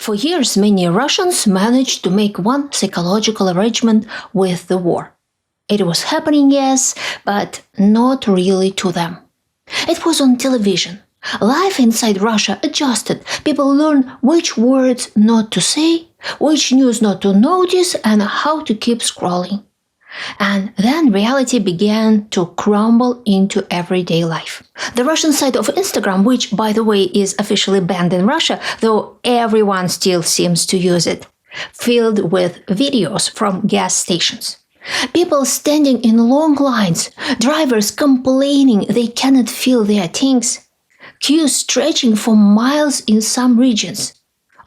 For years, many Russians managed to make one psychological arrangement with the war. It was happening, yes, but not really to them. It was on television. Life inside Russia adjusted. People learned which words not to say, which news not to notice, and how to keep scrolling. And then reality began to crumble into everyday life. The Russian side of Instagram, which, by the way, is officially banned in Russia, though everyone still seems to use it, filled with videos from gas stations. People standing in long lines, drivers complaining they cannot fill their tanks, queues stretching for miles in some regions.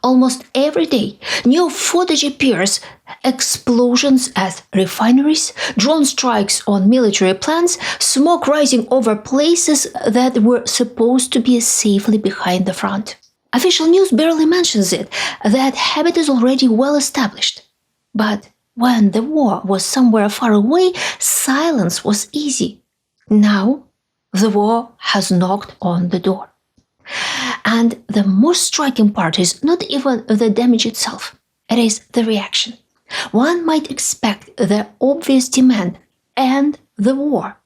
Almost every day, new footage appears: explosions at refineries, drone strikes on military plants, smoke rising over places that were supposed to be safely behind the front. Official news barely mentions it. That habit is already well established. But when the war was somewhere far away, silence was easy. Now, the war has knocked on the door. And the most striking part is not even the damage itself. It is the reaction. One might expect the obvious demand: end the war.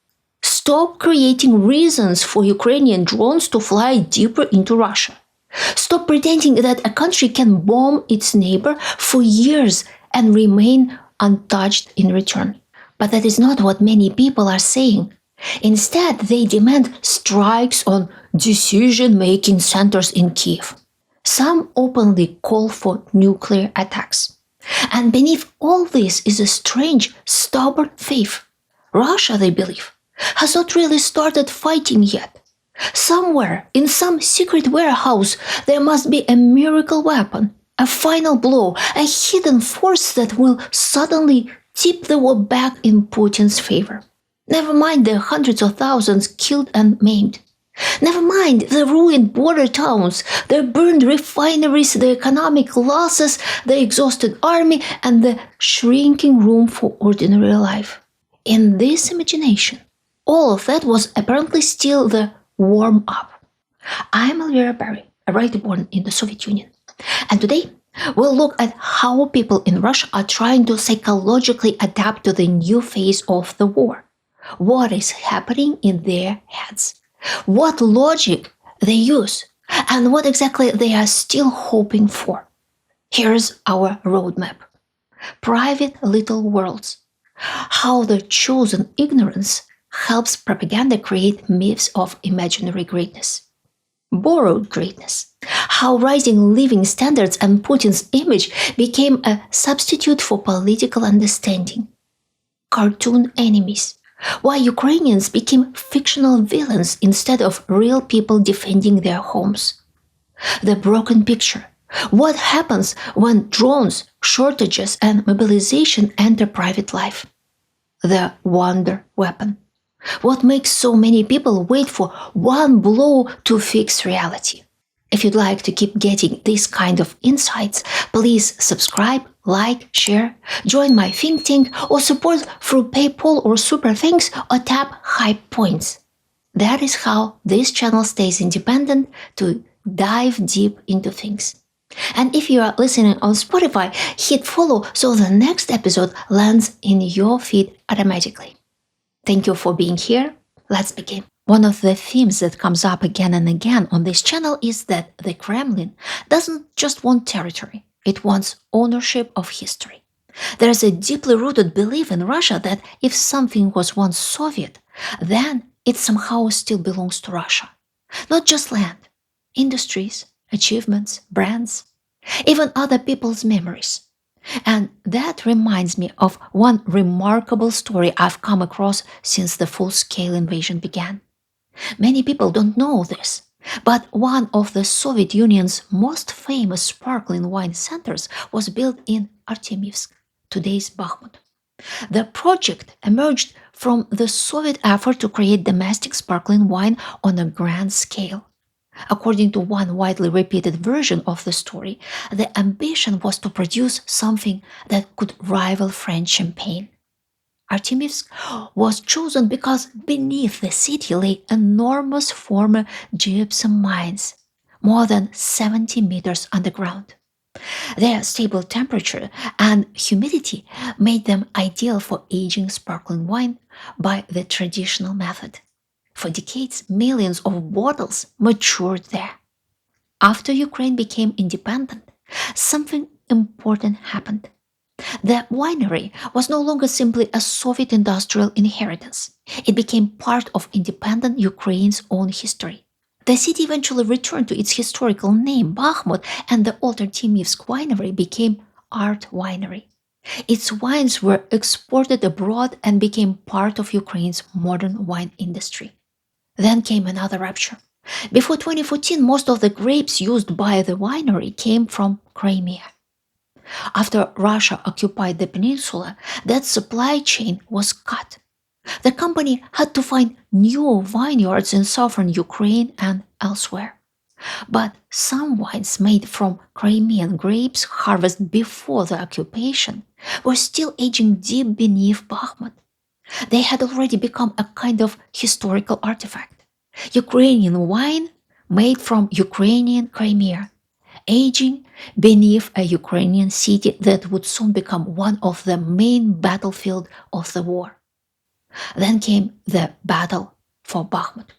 Stop creating reasons for Ukrainian drones to fly deeper into Russia. Stop pretending that a country can bomb its neighbor for years and remain untouched in return. But that is not what many people are saying. Instead, they demand strikes on decision-making centers in Kyiv. Some openly call for nuclear attacks. And beneath all this is a strange, stubborn faith. Russia, they believe, has not really started fighting yet. Somewhere, in some secret warehouse, there must be a miracle weapon, a final blow, a hidden force that will suddenly tip the war back in Putin's favor. Never mind the hundreds of thousands killed and maimed. Never mind the ruined border towns, the burned refineries, the economic losses, the exhausted army, and the shrinking room for ordinary life. In this imagination, all of that was apparently still the warm-up. I'm Elvira Bary, a writer born in the Soviet Union. And today, we'll look at how people in Russia are trying to psychologically adapt to the new phase of the war. What is happening in their heads? What logic they use? And what exactly they are still hoping for? Here's our roadmap. Private little worlds. How the chosen ignorance helps propaganda create myths of imaginary greatness. Borrowed greatness. How rising living standards and Putin's image became a substitute for political understanding. Cartoon enemies. Why Ukrainians became fictional villains instead of real people defending their homes. The broken picture. What happens when drones, shortages, and mobilization enter private life? The wonder weapon. What makes so many people wait for one blow to fix reality? If you'd like to keep getting this kind of insights, please subscribe, like, share, join my think tank, or support through PayPal or Super Thanks, or tap Hype Points. That is how this channel stays independent to dive deep into things. And if you are listening on Spotify, hit follow so the next episode lands in your feed automatically. Thank you for being here. Let's begin. One of the themes that comes up again and again on this channel is that the Kremlin doesn't just want territory, it wants ownership of history. There is a deeply rooted belief in Russia that if something was once Soviet, then it somehow still belongs to Russia. Not just land, industries, achievements, brands, even other people's memories. And that reminds me of one remarkable story I've come across since the full-scale invasion began. Many people don't know this, but one of the Soviet Union's most famous sparkling wine centers was built in Artemivsk, today's Bakhmut. The project emerged from the Soviet effort to create domestic sparkling wine on a grand scale. According to one widely repeated version of the story, the ambition was to produce something that could rival French champagne. Artemivsk was chosen because beneath the city lay enormous former gypsum mines, more than 70 meters underground. Their stable temperature and humidity made them ideal for aging sparkling wine by the traditional method. For decades, millions of bottles matured there. After Ukraine became independent, something important happened. The winery was no longer simply a Soviet industrial inheritance. It became part of independent Ukraine's own history. The city eventually returned to its historical name, Bakhmut, and the older Timivsk winery became Art Winery. Its wines were exported abroad and became part of Ukraine's modern wine industry. Then came another rupture. Before 2014, most of the grapes used by the winery came from Crimea. After Russia occupied the peninsula, that supply chain was cut. The company had to find new vineyards in southern Ukraine and elsewhere. But some wines made from Crimean grapes harvested before the occupation were still aging deep beneath Bakhmut. They had already become a kind of historical artifact. Ukrainian wine made from Ukrainian Crimea, aging beneath a Ukrainian city that would soon become one of the main battlefields of the war. Then came the battle for Bakhmut.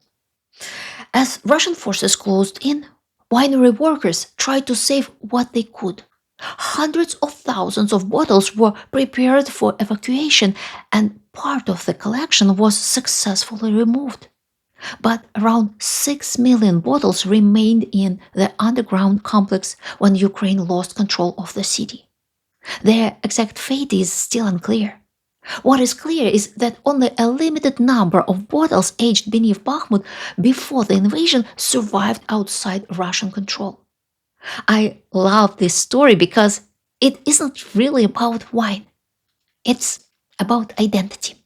As Russian forces closed in, winery workers tried to save what they could. Hundreds of thousands of bottles were prepared for evacuation, and part of the collection was successfully removed. But around 6 million bottles remained in the underground complex when Ukraine lost control of the city. Their exact fate is still unclear. What is clear is that only a limited number of bottles aged beneath Bakhmut before the invasion survived outside Russian control. I love this story because it isn't really about wine. It's about identity.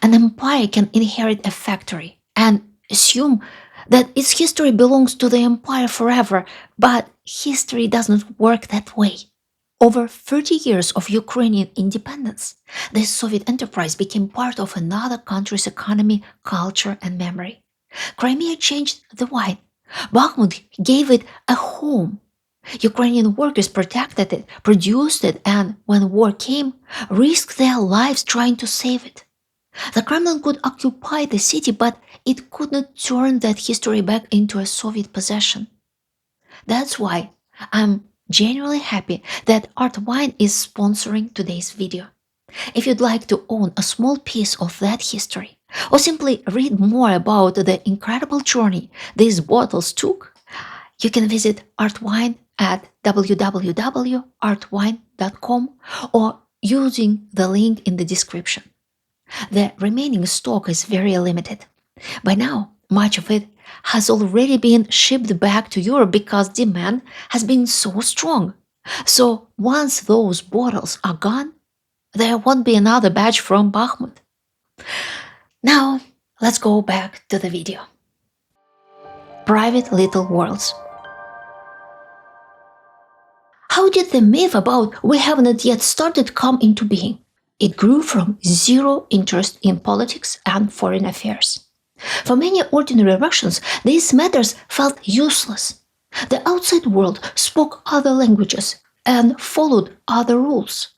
An empire can inherit a factory and assume that its history belongs to the empire forever, but history doesn't work that way. Over 30 years of Ukrainian independence, the Soviet enterprise became part of another country's economy, culture, and memory. Crimea changed the wine. Bakhmut gave it a home. Ukrainian workers protected it, produced it, and when war came, risked their lives trying to save it. The Kremlin could occupy the city, but it could not turn that history back into a Soviet possession. That's why I'm genuinely happy that Art Wine is sponsoring today's video. If you'd like to own a small piece of that history, or simply read more about the incredible journey these bottles took, you can visit Art Wine at www.artwine.com or using the link in the description. The remaining stock is very limited. By now, much of it has already been shipped back to Europe because demand has been so strong. So once those bottles are gone, there won't be another batch from Bakhmut. Now, let's go back to the video. Private little worlds. How did the myth about we have not yet started come into being? It grew from zero interest in politics and foreign affairs. For many ordinary Russians, these matters felt useless. The outside world spoke other languages and followed other rules.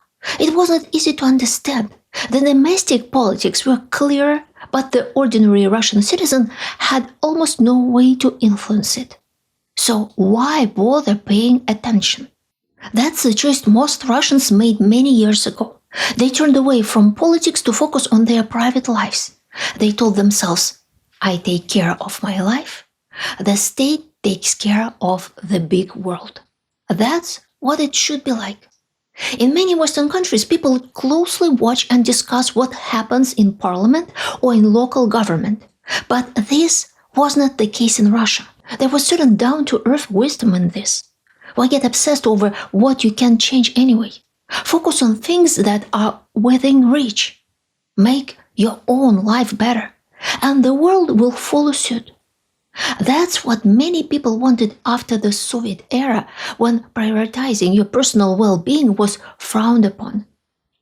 It wasn't easy to understand. The domestic politics were clear, but the ordinary Russian citizen had almost no way to influence it. So why bother paying attention? That's the choice most Russians made many years ago. They turned away from politics to focus on their private lives. They told themselves, I take care of my life. The state takes care of the big world. That's what it should be like. In many Western countries, people closely watch and discuss what happens in parliament or in local government. But this was not the case in Russia. There was certain down-to-earth wisdom in this. Why get obsessed over what you can't change anyway? Focus on things that are within reach. Make your own life better, and the world will follow suit. That's what many people wanted after the Soviet era, when prioritizing your personal well-being was frowned upon,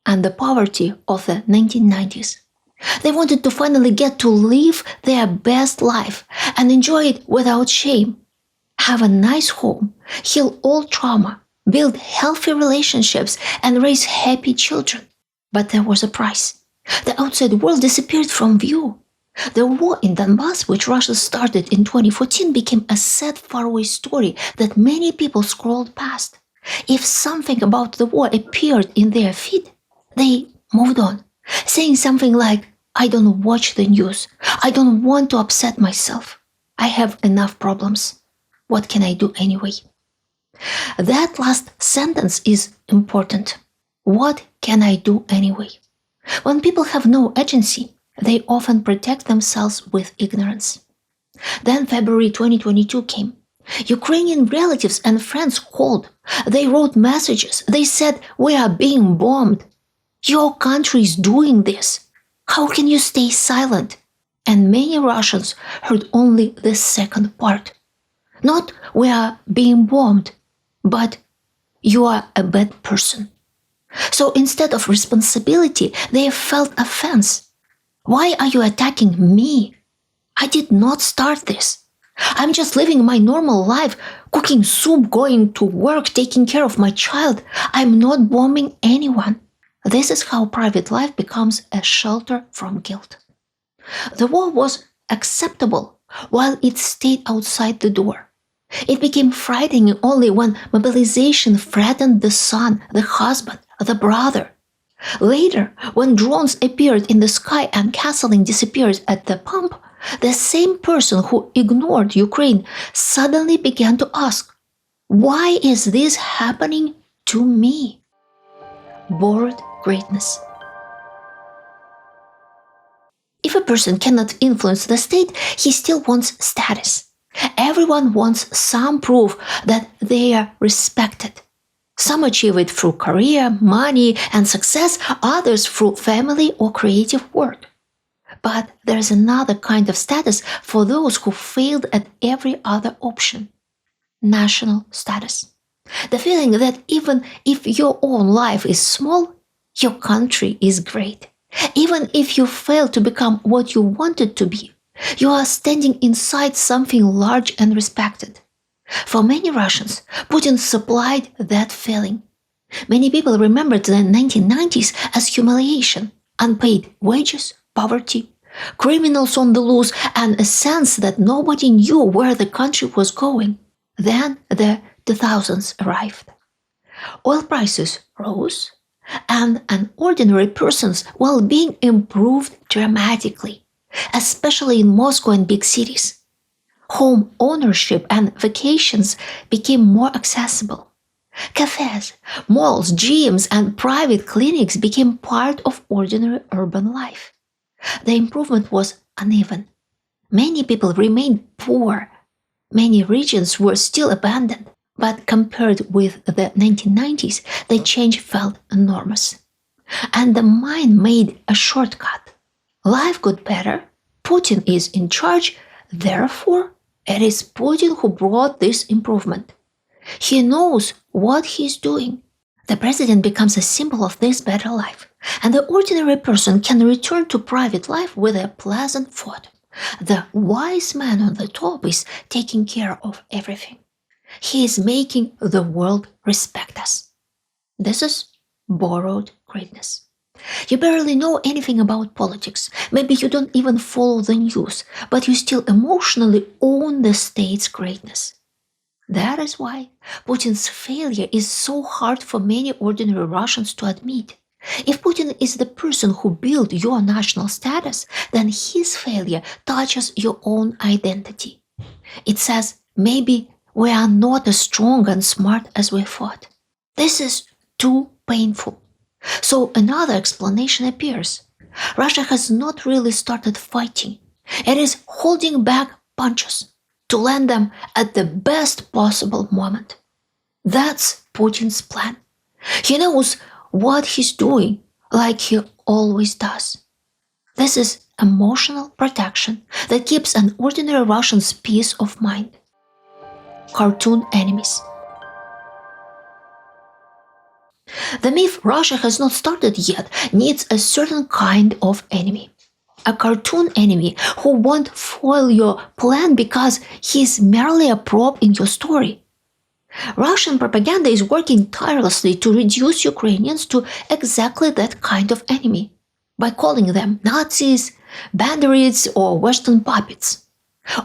and the poverty of the 1990s. They wanted to finally get to live their best life and enjoy it without shame. Have a nice home, heal all trauma, build healthy relationships, and raise happy children. But there was a price. The outside world disappeared from view. The war in Donbass, which Russia started in 2014, became a sad, faraway story that many people scrolled past. If something about the war appeared in their feed, they moved on, saying something like, "I don't watch the news. I don't want to upset myself. I have enough problems. What can I do anyway?" That last sentence is important. What can I do anyway? When people have no agency, they often protect themselves with ignorance. Then February 2022 came. Ukrainian relatives and friends called. They wrote messages. They said, "We are being bombed. Your country is doing this. How can you stay silent?" And many Russians heard only the second part. Not "we are being bombed," but "you are a bad person." So instead of responsibility, they felt offense. Why are you attacking me? I did not start this. I'm just living my normal life, cooking soup, going to work, taking care of my child. I'm not bombing anyone. This is how private life becomes a shelter from guilt. The war was acceptable while it stayed outside the door. It became frightening only when mobilization threatened the son, the husband, the brother. Later, when drones appeared in the sky and gasoline disappeared at the pump, the same person who ignored Ukraine suddenly began to ask, "Why is this happening to me?" Borrowed greatness. If a person cannot influence the state, he still wants status. Everyone wants some proof that they are respected. Some achieve it through career, money, and success, others through family or creative work. But there's another kind of status for those who failed at every other option. National status. The feeling that even if your own life is small, your country is great. Even if you fail to become what you wanted to be, you are standing inside something large and respected. For many Russians, Putin supplied that feeling. Many people remembered the 1990s as humiliation, unpaid wages, poverty, criminals on the loose, and a sense that nobody knew where the country was going. Then the 2000s arrived. Oil prices rose, and an ordinary person's well-being improved dramatically, especially in Moscow and big cities. Home ownership and vacations became more accessible. Cafes, malls, gyms, and private clinics became part of ordinary urban life. The improvement was uneven. Many people remained poor. Many regions were still abandoned. But compared with the 1990s, the change felt enormous. And the mind made a shortcut. Life got better. Putin is in charge. Therefore, it is Putin who brought this improvement. He knows what he's doing. The president becomes a symbol of this better life, and the ordinary person can return to private life with a pleasant thought. The wise man on the top is taking care of everything. He is making the world respect us. This is borrowed greatness. You barely know anything about politics. Maybe you don't even follow the news, but you still emotionally own the state's greatness. That is why Putin's failure is so hard for many ordinary Russians to admit. If Putin is the person who built your national status, then his failure touches your own identity. It says, maybe we are not as strong and smart as we thought. This is too painful. So another explanation appears. Russia has not really started fighting. It is holding back punches to land them at the best possible moment. That's Putin's plan. He knows what he's doing, like he always does. This is emotional protection that keeps an ordinary Russian's peace of mind. Cartoon enemies. The myth Russia has not started yet needs a certain kind of enemy. A cartoon enemy who won't foil your plan because he's merely a prop in your story. Russian propaganda is working tirelessly to reduce Ukrainians to exactly that kind of enemy by calling them Nazis, banderids, or Western puppets.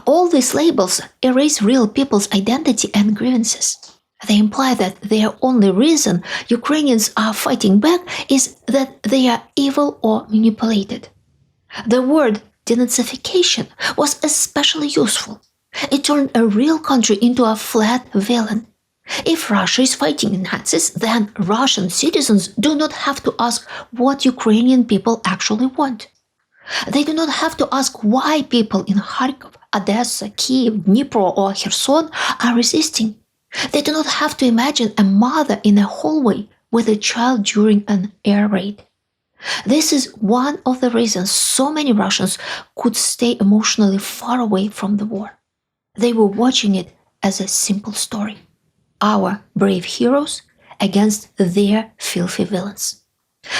All these labels erase real people's identity and grievances. They imply that their only reason Ukrainians are fighting back is that they are evil or manipulated. The word denazification was especially useful. It turned a real country into a flat villain. If Russia is fighting Nazis, then Russian citizens do not have to ask what Ukrainian people actually want. They do not have to ask why people in Kharkov, Odessa, Kyiv, Dnipro, or Kherson are resisting. They do not have to imagine a mother in a hallway with a child during an air raid. This is one of the reasons so many Russians could stay emotionally far away from the war. They were watching it as a simple story. Our brave heroes against their filthy villains.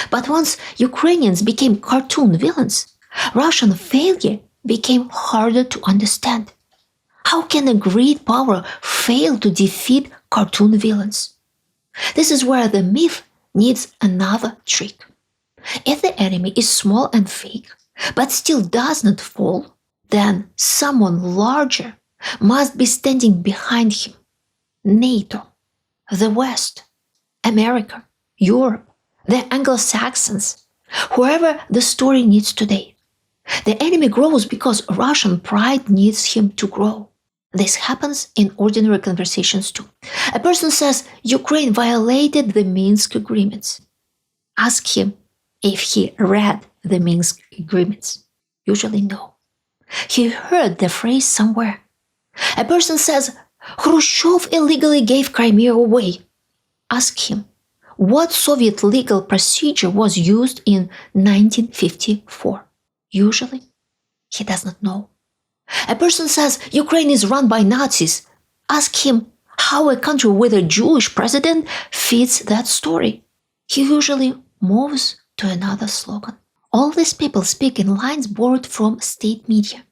But once Ukrainians became cartoon villains, Russian failure became harder to understand. How can a great power fail to defeat cartoon villains? This is where the myth needs another trick. If the enemy is small and fake, but still does not fall, then someone larger must be standing behind him. NATO, the West, America, Europe, the Anglo-Saxons, whoever the story needs today. The enemy grows because Russian pride needs him to grow. This happens in ordinary conversations too. A person says Ukraine violated the Minsk agreements. Ask him if he read the Minsk agreements. Usually no. He heard the phrase somewhere. A person says Khrushchev illegally gave Crimea away. Ask him what Soviet legal procedure was used in 1954. Usually he does not know. A person says Ukraine is run by Nazis. Ask him how a country with a Jewish president fits that story. He usually moves to another slogan. All these people speak in lines borrowed from state media.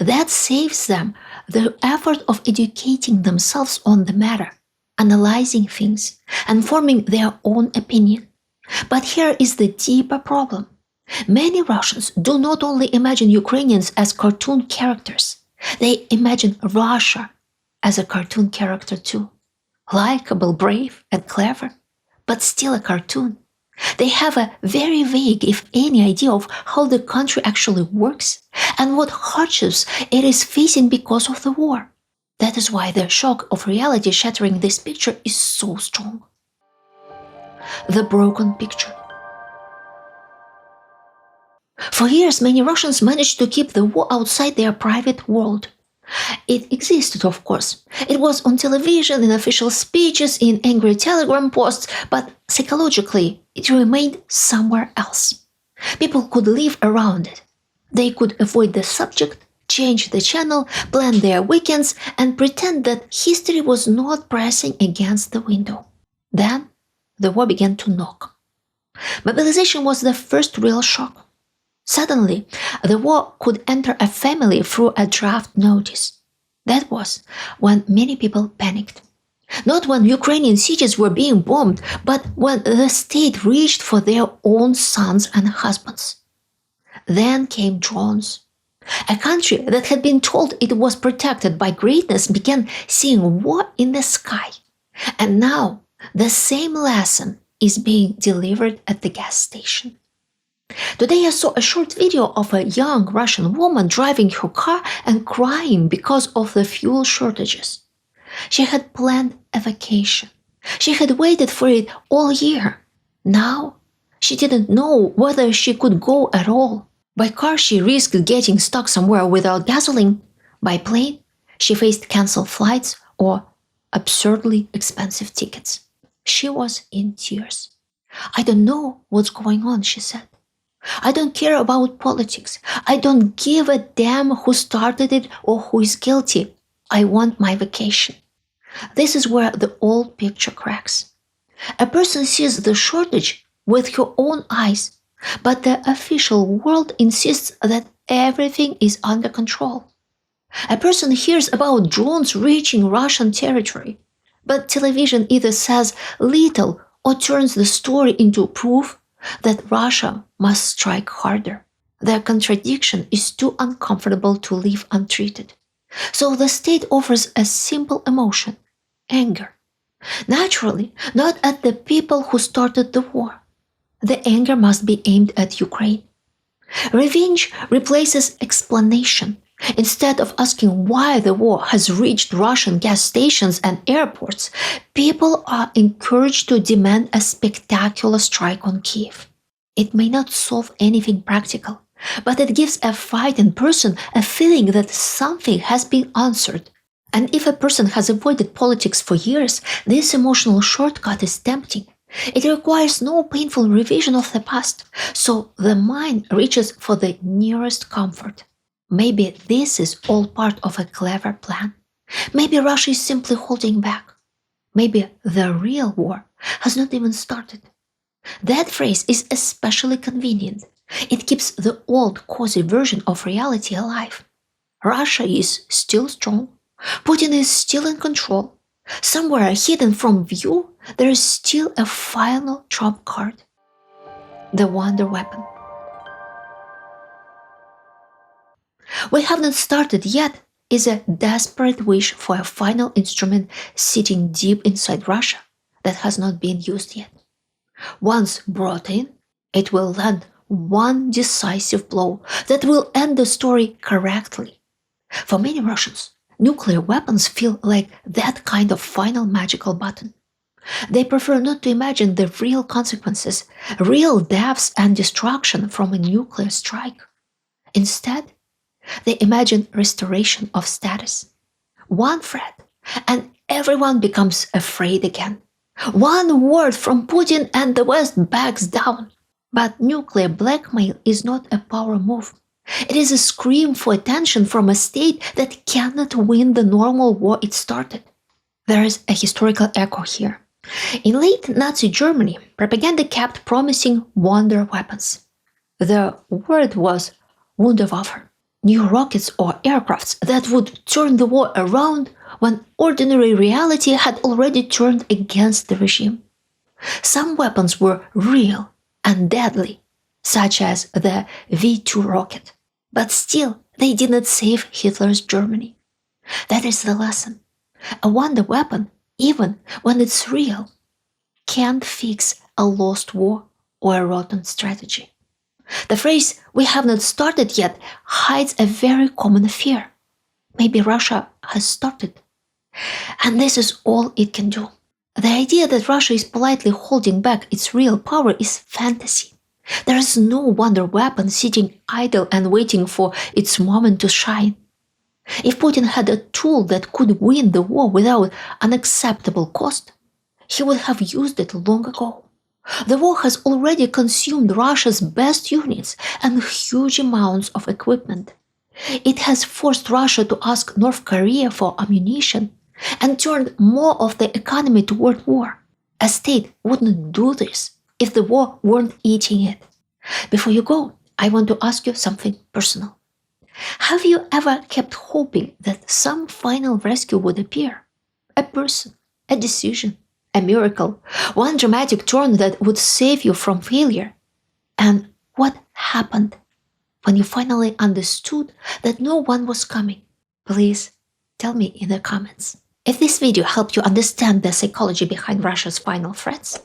That saves them the effort of educating themselves on the matter, analyzing things, and forming their own opinion. But here is the deeper problem. Many Russians do not only imagine Ukrainians as cartoon characters, they imagine Russia as a cartoon character too. Likeable, brave, and clever, but still a cartoon. They have a very vague, if any, idea of how the country actually works and what hardships it is facing because of the war. That is why the shock of reality shattering this picture is so strong. The broken picture. For years, many Russians managed to keep the war outside their private world. It existed, of course. It was on television, in official speeches, in angry telegram posts, but psychologically, it remained somewhere else. People could live around it. They could avoid the subject, change the channel, plan their weekends, and pretend that history was not pressing against the window. Then, the war began to knock. Mobilization was the first real shock. Suddenly, the war could enter a family through a draft notice. That was when many people panicked. Not when Ukrainian cities were being bombed, but when the state reached for their own sons and husbands. Then came drones. A country that had been told it was protected by greatness began seeing war in the sky. And now, the same lesson is being delivered at the gas station. Today I saw a short video of a young Russian woman driving her car and crying because of the fuel shortages. She had planned a vacation. She had waited for it all year. Now, she didn't know whether she could go at all. By car, she risked getting stuck somewhere without gasoline. By plane, she faced canceled flights or absurdly expensive tickets. She was in tears. "I don't know what's going on," she said. "I don't care about politics. I don't give a damn who started it or who is guilty. I want my vacation." This is where the old picture cracks. A person sees the shortage with her own eyes, but the official world insists that everything is under control. A person hears about drones reaching Russian territory, But television either says little or turns the story into proof that Russia must strike harder. Their contradiction is too uncomfortable to leave untreated. So the state offers a simple emotion: anger. Naturally, not at the people who started the war. The anger must be aimed at Ukraine. Revenge replaces explanation. Instead of asking why the war has reached Russian gas stations and airports, people are encouraged to demand a spectacular strike on Kyiv. It may not solve anything practical, but it gives a fighting person a feeling that something has been answered. And if a person has avoided politics for years, this emotional shortcut is tempting. It requires no painful revision of the past, so the mind reaches for the nearest comfort. Maybe this is all part of a clever plan. Maybe Russia is simply holding back. Maybe the real war has not even started. That phrase is especially convenient. It keeps the old cozy version of reality alive. Russia is still strong. Putin is still in control. Somewhere hidden from view, there is still a final trump card: the wonder weapon. "We have not started yet" is a desperate wish for a final instrument sitting deep inside Russia that has not been used yet. Once brought in, it will land one decisive blow that will end the story correctly. For many Russians, nuclear weapons feel like that kind of final magical button. They prefer not to imagine the real consequences, real deaths and destruction from a nuclear strike. Instead, they imagine restoration of status. One threat, and everyone becomes afraid again. One word from Putin and the West backs down. But nuclear blackmail is not a power move. It is a scream for attention from a state that cannot win the normal war it started. There is a historical echo here. In late Nazi Germany, propaganda kept promising wonder weapons. The word was Wunderwaffe, new rockets or aircrafts that would turn the war around when ordinary reality had already turned against the regime. Some weapons were real and deadly, such as the V-2 rocket, but still they did not save Hitler's Germany. That is the lesson. A wonder weapon, even when it's real, can't fix a lost war or a rotten strategy. The phrase "we have not started yet" hides a very common fear. Maybe Russia has started, and this is all it can do. The idea that Russia is politely holding back its real power is fantasy. There is no wonder weapon sitting idle and waiting for its moment to shine. If Putin had a tool that could win the war without unacceptable cost, he would have used it long ago. The war has already consumed Russia's best units and huge amounts of equipment. It has forced Russia to ask North Korea for ammunition and turned more of the economy toward war. A state wouldn't do this if the war weren't eating it. Before you go, I want to ask you something personal. Have you ever kept hoping that some final rescue would appear? A person, a decision, a miracle, one dramatic turn that would save you from failure. And what happened when you finally understood that no one was coming? Please tell me in the comments. If this video helped you understand the psychology behind Russia's final threats,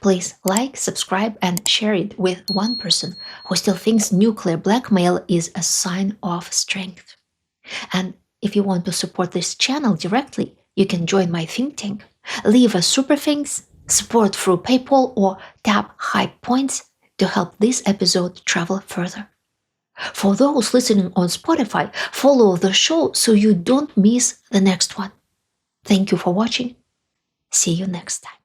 please like, subscribe, and share it with one person who still thinks nuclear blackmail is a sign of strength. And if you want to support this channel directly, you can join my think tank, leave a super thanks, support through PayPal, or tap hype points to help this episode travel further. For those listening on Spotify, follow the show so you don't miss the next one. Thank you for watching. See you next time.